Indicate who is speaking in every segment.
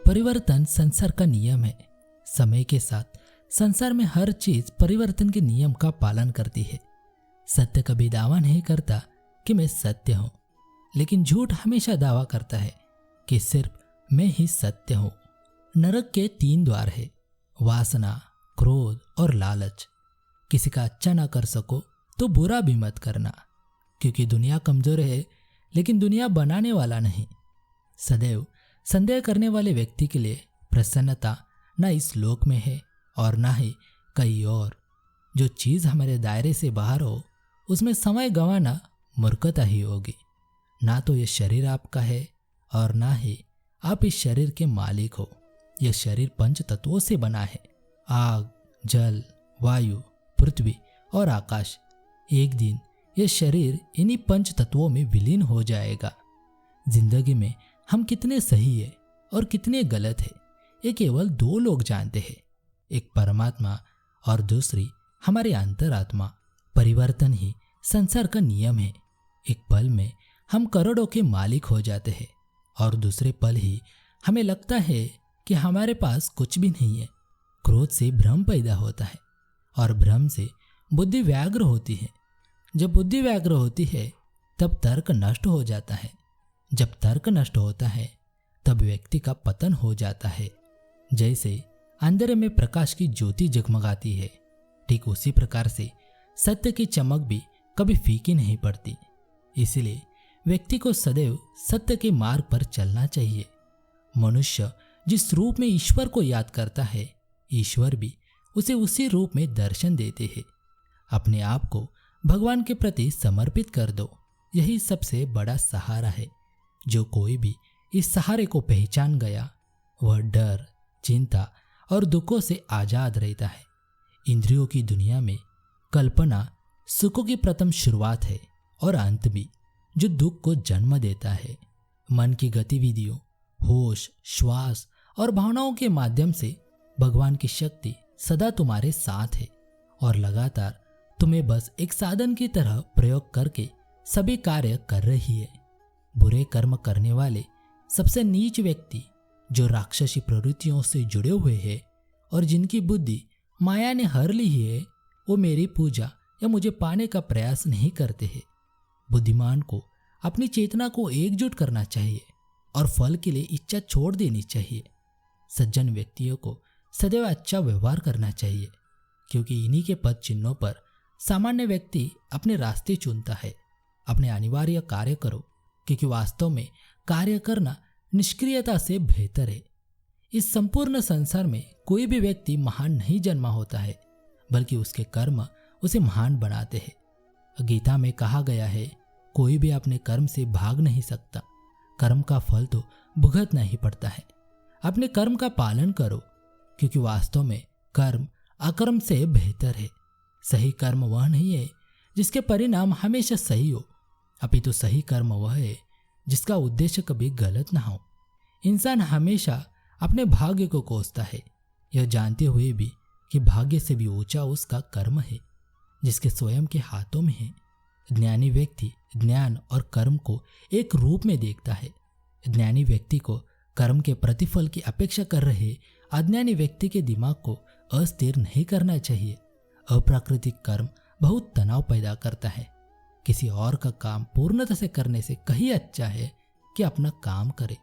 Speaker 1: परिवर्तन संसार का नियम है। समय के साथ संसार में हर चीज परिवर्तन के नियम का पालन करती है। सत्य कभी दावा नहीं करता कि मैं सत्य हूं, लेकिन झूठ हमेशा दावा करता है कि सिर्फ मैं ही सत्य हूं। नरक के 3 द्वार है, वासना, क्रोध और लालच। किसी का अच्छा ना कर सको तो बुरा भी मत करना, क्योंकि दुनिया कमजोर है लेकिन दुनिया बनाने वाला नहीं। सदैव संदेह करने वाले व्यक्ति के लिए प्रसन्नता न इस लोक में है और ना ही कहीं और। जो चीज हमारे दायरे से बाहर हो उसमें समय गंवाना मूर्खता ही होगी। ना तो यह शरीर आपका है और ना ही आप इस शरीर के मालिक हो। यह शरीर 5 तत्वों से बना है, आग, जल, वायु, पृथ्वी और आकाश। एक दिन यह शरीर इन्हीं 5 तत्वों में विलीन हो जाएगा। जिंदगी में हम कितने सही है और कितने गलत है, ये केवल 2 लोग जानते हैं, एक परमात्मा और दूसरी हमारी अंतरात्मा। परिवर्तन ही संसार का नियम है। एक पल में हम करोड़ों के मालिक हो जाते हैं और दूसरे पल ही हमें लगता है कि हमारे पास कुछ भी नहीं है। क्रोध से भ्रम पैदा होता है और भ्रम से बुद्धि व्याग्र होती है। जब बुद्धि व्याग्र होती है तब तर्क नष्ट हो जाता है। जब तर्क नष्ट होता है तब व्यक्ति का पतन हो जाता है। जैसे अंधेरे में प्रकाश की ज्योति जगमगाती है, ठीक उसी प्रकार से सत्य की चमक भी कभी फीकी नहीं पड़ती। इसलिए व्यक्ति को सदैव सत्य के मार्ग पर चलना चाहिए। मनुष्य जिस रूप में ईश्वर को याद करता है, ईश्वर भी उसे उसी रूप में दर्शन देते हैं। अपने आप को भगवान के प्रति समर्पित कर दो, यही सबसे बड़ा सहारा है। जो कोई भी इस सहारे को पहचान गया वह डर, चिंता और दुखों से आजाद रहता है। इंद्रियों की दुनिया में कल्पना सुखों की प्रथम शुरुआत है और अंत भी, जो दुख को जन्म देता है। मन की गतिविधियों, होश, श्वास और भावनाओं के माध्यम से भगवान की शक्ति सदा तुम्हारे साथ है और लगातार तुम्हें बस एक साधन की तरह प्रयोग करके सभी कार्य कर रही है। बुरे कर्म करने वाले सबसे नीच व्यक्ति, जो राक्षसी प्रवृत्तियों से जुड़े हुए हैं और जिनकी बुद्धि माया ने हर ली है, वो मेरी पूजा या मुझे पाने का प्रयास नहीं करते हैं। बुद्धिमान को अपनी चेतना को एकजुट करना चाहिए और फल के लिए इच्छा छोड़ देनी चाहिए। सज्जन व्यक्तियों को सदैव अच्छा व्यवहार करना चाहिए, क्योंकि इन्हीं के पद चिन्हों पर सामान्य व्यक्ति अपने रास्ते चुनता है। अपने अनिवार्य कार्य करो, क्योंकि वास्तव में कार्य करना निष्क्रियता से बेहतर है। इस संपूर्ण संसार में कोई भी व्यक्ति महान नहीं जन्मा होता है, बल्कि उसके कर्म उसे महान बनाते हैं। गीता में कहा गया है, कोई भी अपने कर्म से भाग नहीं सकता, कर्म का फल तो भुगतना ही पड़ता है। अपने कर्म का पालन करो, क्योंकि वास्तव में कर्म अकर्म से बेहतर है। सही कर्म वह नहीं है जिसके परिणाम हमेशा सही हो, अपितु सही कर्म वह है जिसका उद्देश्य कभी गलत ना हो। इंसान हमेशा अपने भाग्य को कोसता है, यह जानते हुए भी कि भाग्य से भी ऊंचा उसका कर्म है, जिसके स्वयं के हाथों में है। ज्ञानी व्यक्ति ज्ञान और कर्म को एक रूप में देखता है। ज्ञानी व्यक्ति को कर्म के प्रतिफल की अपेक्षा कर रहे अज्ञानी व्यक्ति के दिमाग को अस्थिर नहीं करना चाहिए। अप्राकृतिक कर्म बहुत तनाव पैदा करता है। किसी और का काम पूर्णता से करने से कहीं अच्छा है कि अपना काम करे,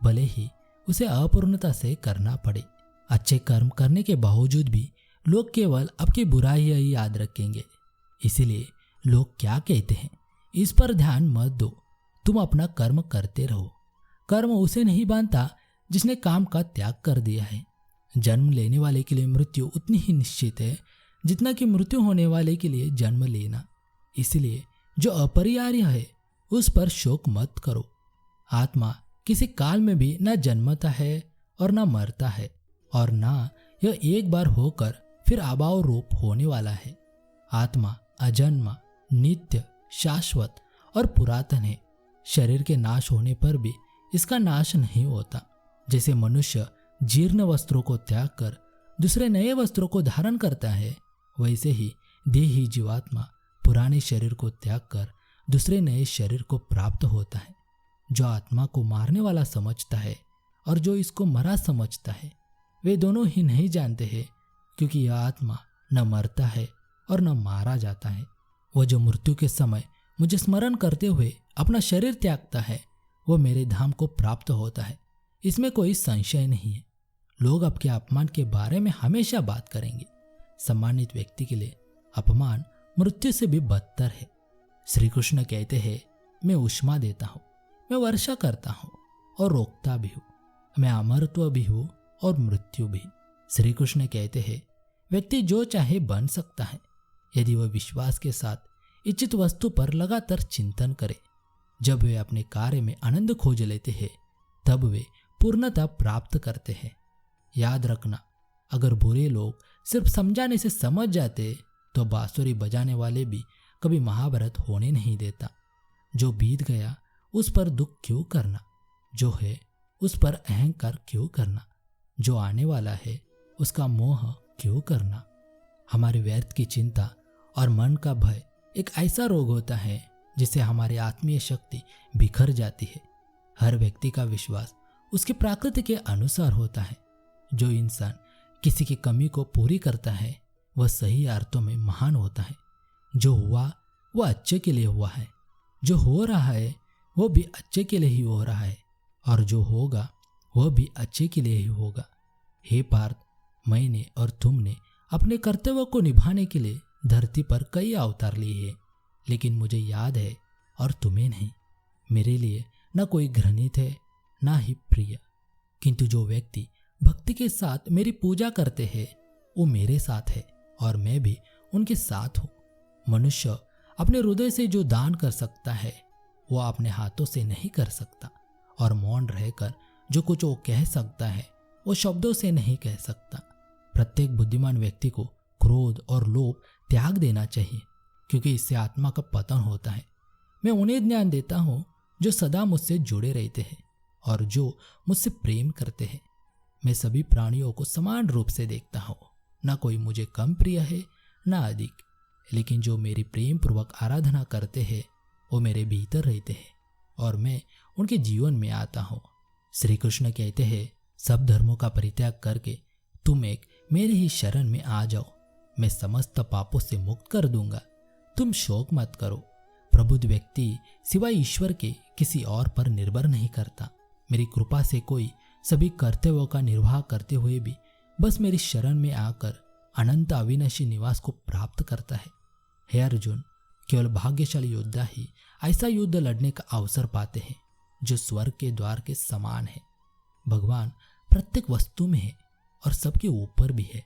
Speaker 1: भले ही उसे अपूर्णता से करना पड़े। अच्छे कर्म करने के बावजूद भी लोग केवल आपकी बुराई ही याद रखेंगे। इसीलिए लोग क्या कहते हैं इस पर ध्यान मत दो, तुम अपना कर्म करते रहो। कर्म उसे नहीं बांधता जिसने काम का त्याग कर दिया है। जन्म लेने वाले के लिए मृत्यु उतनी ही निश्चित है जितना कि मृत्यु होने वाले के लिए जन्म लेना। इसलिए जो अपरिहार्य है उस पर शोक मत करो। आत्मा किसी काल में भी न जन्मता है और न मरता है, और न यह एक बार होकर फिर अभाव रूप होने वाला है। आत्मा अजन्मा, नित्य, शाश्वत और पुरातन है। शरीर के नाश होने पर भी इसका नाश नहीं होता। जैसे मनुष्य जीर्ण वस्त्रों को त्याग कर दूसरे नए वस्त्रों को धारण करता है, वैसे ही देही जीवात्मा पुराने शरीर को त्याग कर दूसरे नए शरीर को प्राप्त होता है। जो आत्मा को मारने वाला समझता है और जो इसको मरा समझता है, वे दोनों ही नहीं जानते हैं, क्योंकि यह आत्मा न मरता है और न मारा जाता है। वह जो मृत्यु के समय मुझे स्मरण करते हुए अपना शरीर त्यागता है, वह मेरे धाम को प्राप्त होता है, इसमें कोई संशय नहीं है। लोग आपके अपमान के बारे में हमेशा बात करेंगे। सम्मानित व्यक्ति के लिए अपमान मृत्यु से भी बदतर है। श्री कृष्ण कहते हैं, मैं ऊष्मा देता हूँ, मैं वर्षा करता हूँ और रोकता भी हूँ, मैं अमरत्व भी हूँ और मृत्यु भी। श्री कृष्ण कहते हैं, व्यक्ति जो चाहे बन सकता है यदि वह विश्वास के साथ इच्छित वस्तु पर लगातार चिंतन करे। जब वे अपने कार्य में आनंद खोज लेते हैं, तब वे पूर्णता प्राप्त करते हैं। याद रखना, अगर बुरे लोग सिर्फ समझाने से समझ जाते तो बांसुरी बजाने वाले भी कभी महाभारत होने नहीं देता। जो बीत गया उस पर दुख क्यों करना, जो है उस पर अहंकार क्यों करना, जो आने वाला है उसका मोह क्यों करना। हमारे व्यर्थ की चिंता और मन का भय एक ऐसा रोग होता है जिससे हमारी आत्मीय शक्ति बिखर जाती है। हर व्यक्ति का विश्वास उसकी प्रकृति के अनुसार होता है। जो इंसान किसी की कमी को पूरी करता है वह सही अर्थों में महान होता है। जो हुआ वह अच्छे के लिए हुआ है, जो हो रहा है वो भी अच्छे के लिए ही हो रहा है, और जो होगा वह भी अच्छे के लिए ही होगा। हे पार्थ, मैंने और तुमने अपने कर्तव्य को निभाने के लिए धरती पर कई अवतार लिए हैं, लेकिन मुझे याद है और तुम्हें नहीं। मेरे लिए न कोई घृणित है ना ही प्रिय, किंतु जो व्यक्ति भक्ति के साथ मेरी पूजा करते हैं वो मेरे साथ है और मैं भी उनके साथ हूँ। मनुष्य अपने हृदय से जो दान कर सकता है वो अपने हाथों से नहीं कर सकता, और मौन रहकर जो कुछ वो कह सकता है वो शब्दों से नहीं कह सकता। प्रत्येक बुद्धिमान व्यक्ति को क्रोध और लोभ त्याग देना चाहिए, क्योंकि इससे आत्मा का पतन होता है। मैं उन्हें ज्ञान देता हूँ जो सदा मुझसे जुड़े रहते हैं और जो मुझसे प्रेम करते हैं। मैं सभी प्राणियों को समान रूप से देखता हूँ, न कोई मुझे कम प्रिय है न अधिक, लेकिन जो मेरी प्रेम पूर्वक आराधना करते हैं वो मेरे भीतर रहते हैं और मैं उनके जीवन में आता हूँ। श्री कृष्ण कहते हैं, सब धर्मों का परित्याग करके तुम एक मेरे ही शरण में आ जाओ, मैं समस्त पापों से मुक्त कर दूंगा। तुम शोक मत करो। प्रबुद्ध व्यक्ति सिवाय ईश्वर के किसी और पर निर्भर नहीं करता। मेरी कृपा से कोई सभी कर्तव्यों का निर्वाह करते हुए भी बस मेरी शरण में आकर अनंत अविनाशी निवास को प्राप्त करता है। हे अर्जुन, केवल भाग्यशाली योद्धा ही ऐसा युद्ध लड़ने का अवसर पाते हैं जो स्वर्ग के द्वार के समान है। भगवान प्रत्येक वस्तु में है और सबके ऊपर भी है।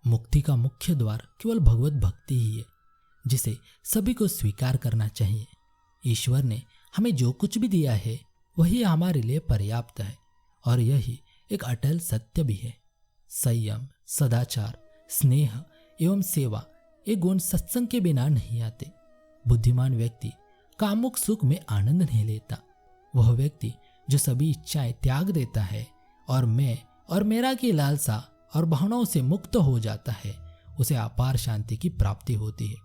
Speaker 1: मुक्ति का मुख्य द्वार केवल भगवत भक्ति ही है, जिसे सभी को स्वीकार करना चाहिए। ईश्वर ने हमें जो कुछ भी दिया है वही हमारे लिए पर्याप्त है, और यही एक अटल सत्य भी है। संयम, सदाचार, स्नेह एवं सेवा ये गुण सत्संग के बिना नहीं आते। बुद्धिमान व्यक्ति कामुक सुख में आनंद नहीं लेता। वह व्यक्ति जो सभी इच्छाएं त्याग देता है और मैं और मेरा की लालसा और भावनाओं से मुक्त हो जाता है, उसे अपार शांति की प्राप्ति होती है।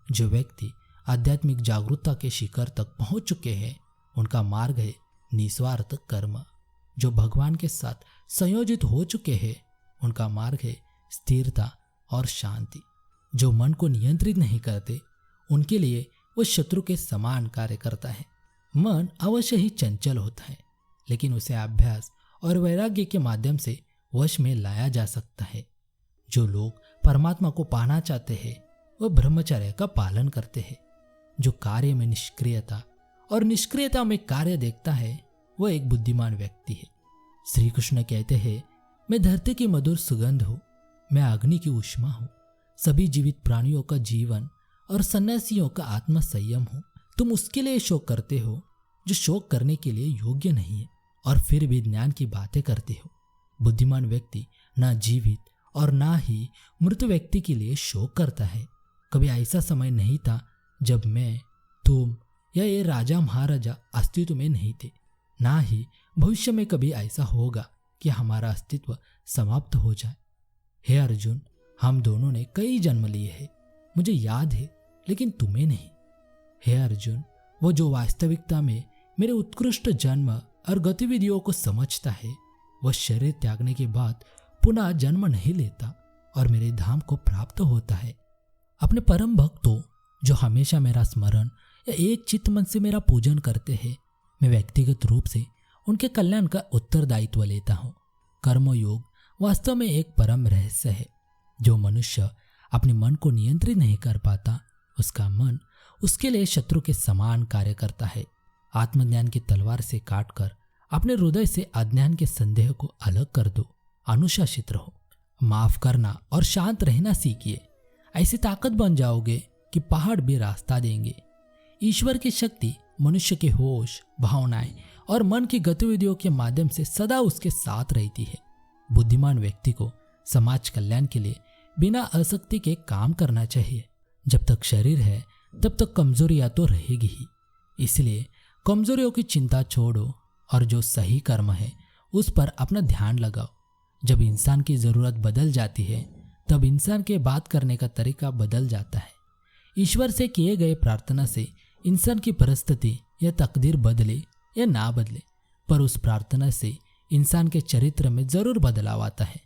Speaker 1: जो व्यक्ति आध्यात्मिक जागरूकता के शिखर तक पहुंच चुके हैं उनका मार्ग है निस्वार्थ कर्म। जो भगवान के साथ संयोजित हो चुके हैं उनका मार्ग है स्थिरता और शांति। जो मन को नियंत्रित नहीं करते उनके लिए वो शत्रु के समान कार्य करता है। मन अवश्य ही चंचल होता है, लेकिन उसे अभ्यास और वैराग्य के माध्यम से वश में लाया जा सकता है। जो लोग परमात्मा को पाना चाहते हैं वह ब्रह्मचर्य का पालन करते हैं। जो कार्य में निष्क्रियता और निष्क्रियता में कार्य देखता है वह एक बुद्धिमान व्यक्ति है। श्री कृष्ण कहते हैं, मैं धरती की मधुर सुगंध हूँ, मैं अग्नि की ऊष्मा हूँ, सभी जीवित प्राणियों का जीवन और सन्यासियों का आत्म संयम हूँ। तुम उसके लिए शोक करते हो जो शोक करने के लिए योग्य नहीं है, और फिर भी ज्ञान की बातें करते हो। बुद्धिमान व्यक्ति ना जीवित और ना ही मृत व्यक्ति के लिए शोक करता है। कभी ऐसा समय नहीं था जब मैं, तुम या ये राजा महाराजा अस्तित्व में नहीं थे, ना ही भविष्य में कभी ऐसा होगा कि हमारा अस्तित्व समाप्त हो जाए। हे अर्जुन, हम दोनों ने कई जन्म लिए हैं, मुझे याद है, लेकिन तुम्हें नहीं। हे अर्जुन, वो जो वास्तविकता में मेरे उत्कृष्ट जन्म और गतिविधियों को समझता है वह शरीर त्यागने के बाद पुनः जन्म नहीं लेता और मेरे धाम को प्राप्त होता है। अपने परम भक्तों जो हमेशा मेरा स्मरण या एक चित्त मन से मेरा पूजन करते हैं, मैं व्यक्तिगत रूप से उनके कल्याण का उत्तरदायित्व लेता हूँ। कर्मयोग वास्तव में एक परम रहस्य है। जो मनुष्य अपने मन को नियंत्रित नहीं कर पाता, उसका मन उसके लिए शत्रु के समान कार्य करता है। आत्मज्ञान की तलवार से काटकर अपने हृदय से अज्ञान के संदेह को अलग कर दो। अनुशासित रहो, माफ करना और शांत रहना सीखिए। ऐसी ताकत बन जाओगे कि पहाड़ भी रास्ता देंगे। ईश्वर की शक्ति मनुष्य के होश, भावनाएं और मन की गतिविधियों के माध्यम से सदा उसके साथ रहती है। बुद्धिमान व्यक्ति को समाज कल्याण के लिए बिना आसक्ति के काम करना चाहिए। जब तक शरीर है तब तक कमजोरियां तो रहेगी ही, इसलिए कमजोरियों की चिंता छोड़ो और जो सही कर्म है उस पर अपना ध्यान लगाओ। जब इंसान की जरूरत बदल जाती है तब इंसान के बात करने का तरीका बदल जाता है। ईश्वर से किए गए प्रार्थना से इंसान की परिस्थिति या तकदीर बदले या ना बदले, पर उस प्रार्थना से इंसान के चरित्र में जरूर बदलाव आता है।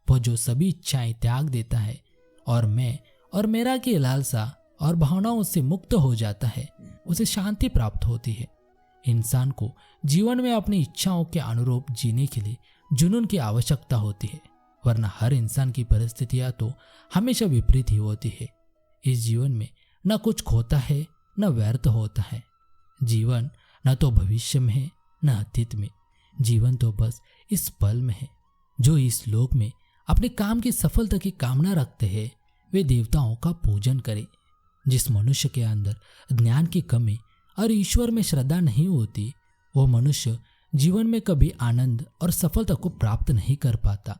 Speaker 1: वह जो सभी इच्छाएं त्याग देता है और मैं और मेरा की लालसा और भावनाओं से मुक्त हो जाता है, उसे शांति प्राप्त होती है। इंसान को जीवन में अपनी इच्छाओं के अनुरूप जीने के लिए जुनून की आवश्यकता होती है, वरना हर इंसान की परिस्थितियां तो हमेशा विपरीत ही होती है। इस जीवन में न कुछ खोता है न व्यर्थ होता है। जीवन न तो भविष्य में है न अतीत में, जीवन तो बस इस पल में है। जो इस लोक में अपने काम की सफलता की कामना रखते हैं वे देवताओं का पूजन करें। जिस मनुष्य के अंदर ज्ञान की कमी और ईश्वर में श्रद्धा नहीं होती, वो मनुष्य जीवन में कभी आनंद और सफलता को प्राप्त नहीं कर पाता।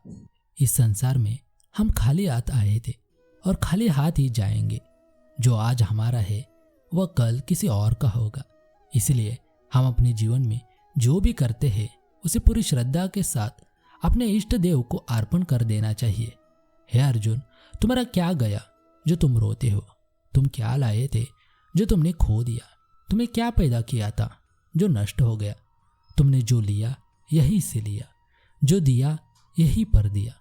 Speaker 1: इस संसार में हम खाली हाथ आए थे और खाली हाथ ही जाएंगे। जो आज हमारा है वह कल किसी और का होगा। इसलिए हम अपने जीवन में जो भी करते हैं उसे पूरी श्रद्धा के साथ अपने इष्ट देव को अर्पण कर देना चाहिए। हे अर्जुन, तुम्हारा क्या गया जो तुम रोते हो? तुम क्या लाए थे जो तुमने खो दिया? तुम्हें क्या पैदा किया था जो नष्ट हो गया? तुमने जो लिया यही से लिया, जो दिया यही पर दिया।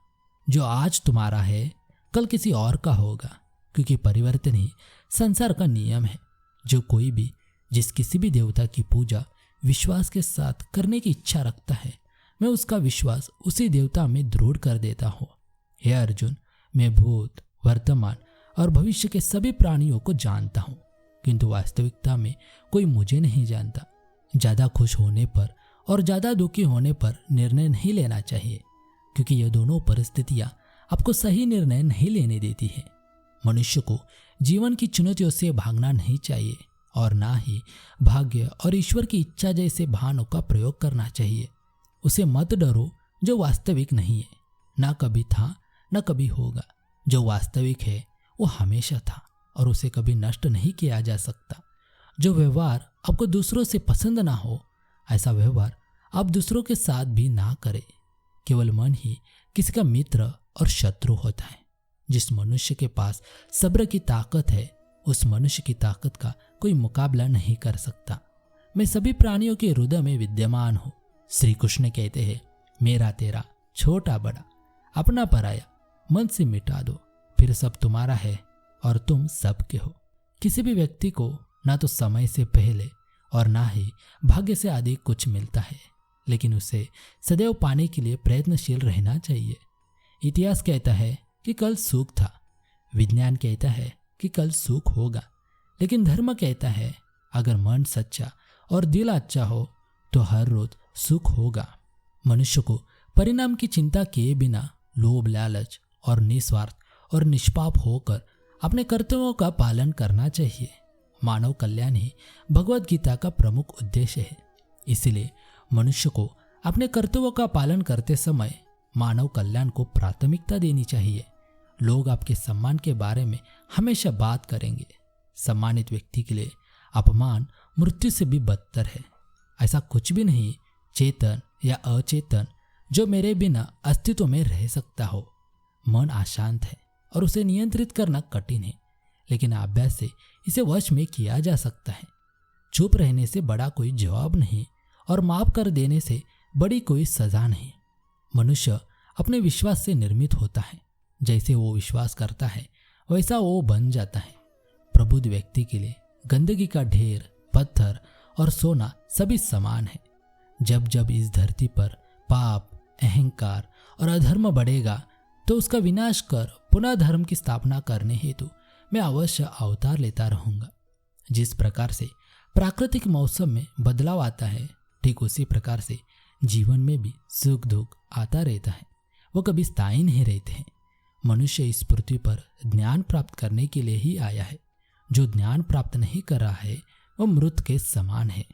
Speaker 1: जो आज तुम्हारा है कल किसी और का होगा, क्योंकि परिवर्तन ही संसार का नियम है। जो कोई भी जिस किसी भी देवता की पूजा विश्वास के साथ करने की इच्छा रखता है, मैं उसका विश्वास उसी देवता में दृढ़ कर देता हूँ। हे अर्जुन, मैं भूत, वर्तमान और भविष्य के सभी प्राणियों को जानता हूँ, किंतु वास्तविकता में कोई मुझे नहीं जानता। ज्यादा खुश होने पर और ज्यादा दुखी होने पर निर्णय नहीं लेना चाहिए, क्योंकि ये दोनों परिस्थितियां आपको सही निर्णय नहीं लेने देती है। मनुष्य को जीवन की चुनौतियों से भागना नहीं चाहिए और ना ही भाग्य और ईश्वर की इच्छा जैसे बहानों का प्रयोग करना चाहिए। उसे मत डरो जो वास्तविक नहीं है, ना कभी था ना कभी होगा। जो वास्तविक है वो हमेशा था और उसे कभी नष्ट नहीं किया जा सकता। जो व्यवहार आपको दूसरों से पसंद ना हो, ऐसा व्यवहार आप दूसरों के साथ भी ना करें। केवल मन ही किसी का मित्र और शत्रु होता है। जिस मनुष्य के पास सब्र की ताकत है, उस मनुष्य की ताकत का कोई मुकाबला नहीं कर सकता। मैं सभी प्राणियों के हृदय में विद्यमान हूँ। श्री कृष्ण कहते हैं, मेरा तेरा, छोटा बड़ा, अपना पराया मन से मिटा दो, फिर सब तुम्हारा है और तुम सबके हो। किसी भी व्यक्ति को ना तो समय से पहले और ना ही भाग्य से अधिक कुछ मिलता है, लेकिन उसे सदैव पाने के लिए प्रयत्नशील रहना चाहिए। इतिहास कहता है कि कल सुख था, विज्ञान कहता है कि कल सुख होगा, लेकिन धर्म कहता है अगर मन सच्चा और दिल अच्छा हो तो हर रोज सुख होगा। मनुष्य को परिणाम की चिंता किए बिना लोभ, लालच और निस्वार्थ और निष्पाप होकर अपने कर्तव्यों का पालन करना चाहिए। मानव कल्याण ही भगवत गीता का प्रमुख उद्देश्य है। इसलिए मनुष्य को अपने कर्तव्यों का पालन करते समय मानव कल्याण को प्राथमिकता देनी चाहिए। लोग आपके सम्मान के बारे में हमेशा बात करेंगे। सम्मानित व्यक्ति के लिए अपमान मृत्यु से भी बदतर है। ऐसा कुछ भी नहीं चेतन या अचेतन जो मेरे बिना अस्तित्व में रह सकता हो। मन अशांत है और उसे नियंत्रित करना कठिन है, लेकिन अभ्यास से इसे वश में किया जा सकता है। चुप रहने से बड़ा कोई जवाब नहीं और माफ कर देने से बड़ी कोई सजा नहीं। मनुष्य अपने विश्वास से निर्मित होता है। जैसे वो विश्वास करता है वैसा वो बन जाता है। प्रबुद्ध व्यक्ति के लिए गंदगी का ढेर, पत्थर और सोना सभी समान है। जब जब इस धरती पर पाप, अहंकार और अधर्म बढ़ेगा तो उसका विनाश कर पुनः धर्म की स्थापना करने हेतु मैं अवश्य अवतार लेता रहूंगा। जिस प्रकार से प्राकृतिक मौसम में बदलाव आता है, ठीक उसी प्रकार से जीवन में भी सुख दुख आता रहता है। वो कभी स्थायी नहीं रहते हैं। मनुष्य इस पृथ्वी पर ज्ञान प्राप्त करने के लिए ही आया है। जो ज्ञान प्राप्त नहीं कर रहा है वो मृत के समान है।